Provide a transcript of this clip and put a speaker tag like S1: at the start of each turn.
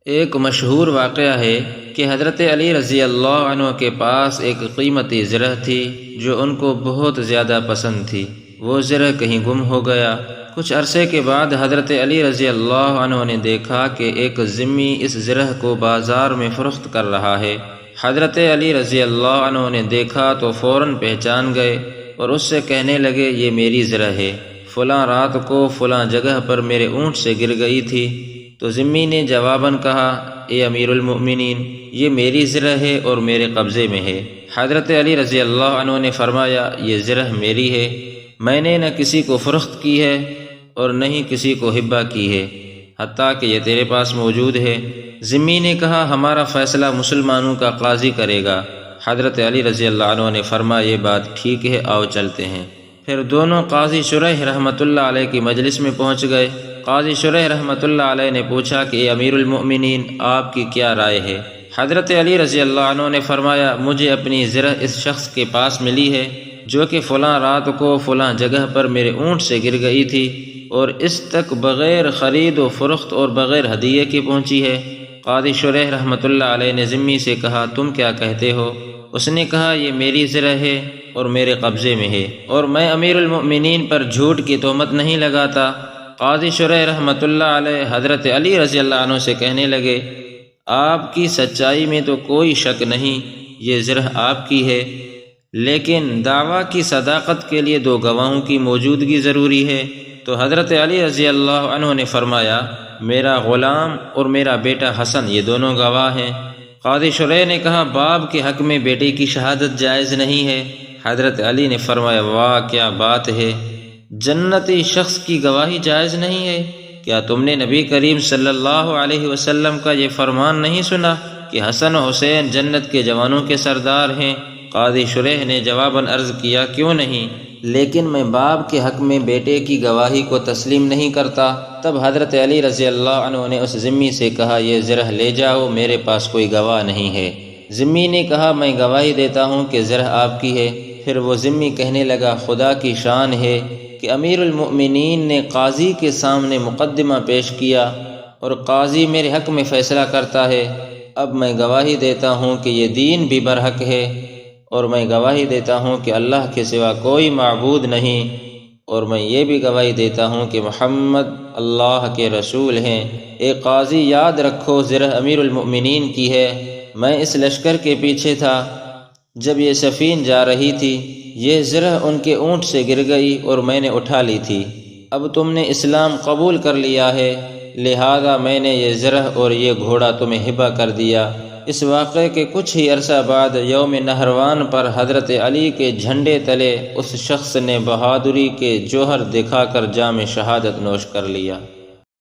S1: ایک مشہور واقعہ ہے کہ حضرت علی رضی اللہ عنہ کے پاس ایک قیمتی زرہ تھی جو ان کو بہت زیادہ پسند تھی۔ وہ زرہ کہیں گم ہو گیا۔ کچھ عرصے کے بعد حضرت علی رضی اللہ عنہ نے دیکھا کہ ایک ذمی اس زرہ کو بازار میں فروخت کر رہا ہے۔ حضرت علی رضی اللہ عنہ نے دیکھا تو فوراً پہچان گئے اور اس سے کہنے لگے، یہ میری زرہ ہے، فلاں رات کو فلاں جگہ پر میرے اونٹ سے گر گئی تھی۔ تو ذمی نے جواباً کہا، اے امیر المؤمنین، یہ میری زرہ ہے اور میرے قبضے میں ہے۔ حضرت علی رضی اللہ عنہ نے فرمایا، یہ زرہ میری ہے، میں نے نہ کسی کو فروخت کی ہے اور نہ ہی کسی کو ہبہ کی ہے، حتیٰ کہ یہ تیرے پاس موجود ہے۔ ذمی نے کہا، ہمارا فیصلہ مسلمانوں کا قاضی کرے گا۔ حضرت علی رضی اللہ عنہ نے فرمایا، یہ بات ٹھیک ہے، آؤ چلتے ہیں۔ پھر دونوں قاضی شریح رحمۃ اللہ علیہ کی مجلس میں پہنچ گئے۔ قاضی شریح رحمۃ اللہ علیہ نے پوچھا کہ اے امیر المؤمنین، آپ کی کیا رائے ہے؟ حضرت علی رضی اللہ عنہ نے فرمایا، مجھے اپنی زرہ اس شخص کے پاس ملی ہے جو کہ فلاں رات کو فلاں جگہ پر میرے اونٹ سے گر گئی تھی اور اس تک بغیر خرید و فروخت اور بغیر ہدیے کے پہنچی ہے۔ قاضی شریح رحمۃ اللہ علیہ نے ذمی سے کہا، تم کیا کہتے ہو؟ اس نے کہا، یہ میری زرہ ہے اور میرے قبضے میں ہے اور میں امیر المؤمنین پر جھوٹ کی تہمت نہیں لگاتا۔ قاضی شریح رحمۃ اللہ علیہ حضرت علی رضی اللہ عنہ سے کہنے لگے، آپ کی سچائی میں تو کوئی شک نہیں، یہ زرہ آپ کی ہے، لیکن دعویٰ کی صداقت کے لیے دو گواہوں کی موجودگی ضروری ہے۔ تو حضرت علی رضی اللہ عنہ نے فرمایا، میرا غلام اور میرا بیٹا حسن یہ دونوں گواہ ہیں۔ قاضی شریح نے کہا، باپ کے حق میں بیٹے کی شہادت جائز نہیں ہے؟ حضرت علی نے فرمایا، واہ کیا بات ہے، جنتی شخص کی گواہی جائز نہیں ہے؟ کیا تم نے نبی کریم صلی اللہ علیہ وسلم کا یہ فرمان نہیں سنا کہ حسن و حسین جنت کے جوانوں کے سردار ہیں؟ قاضی شریح نے جواباً عرض کیا، کیوں نہیں، لیکن میں باپ کے حق میں بیٹے کی گواہی کو تسلیم نہیں کرتا۔ تب حضرت علی رضی اللہ عنہ نے اس ذمی سے کہا، یہ زرہ لے جاؤ، میرے پاس کوئی گواہ نہیں ہے۔ ذمی نے کہا، میں گواہی دیتا ہوں کہ زرہ آپ کی ہے۔ پھر وہ ذمی کہنے لگا، خدا کی شان ہے کہ امیر المؤمنین نے قاضی کے سامنے مقدمہ پیش کیا اور قاضی میرے حق میں فیصلہ کرتا ہے۔ اب میں گواہی دیتا ہوں کہ یہ دین بھی برحق ہے اور میں گواہی دیتا ہوں کہ اللہ کے سوا کوئی معبود نہیں، اور میں یہ بھی گواہی دیتا ہوں کہ محمد اللہ کے رسول ہیں۔ اے قاضی، یاد رکھو، زرہ امیر المؤمنین کی ہے، میں اس لشکر کے پیچھے تھا جب یہ سفین جا رہی تھی، یہ زرہ ان کے اونٹ سے گر گئی اور میں نے اٹھا لی تھی۔ اب تم نے اسلام قبول کر لیا ہے، لہذا میں نے یہ زرہ اور یہ گھوڑا تمہیں ہبہ کر دیا۔ اس واقعے کے کچھ ہی عرصہ بعد یوم نہروان پر حضرت علی کے جھنڈے تلے اس شخص نے بہادری کے جوہر دکھا کر جام شہادت نوش کر لیا۔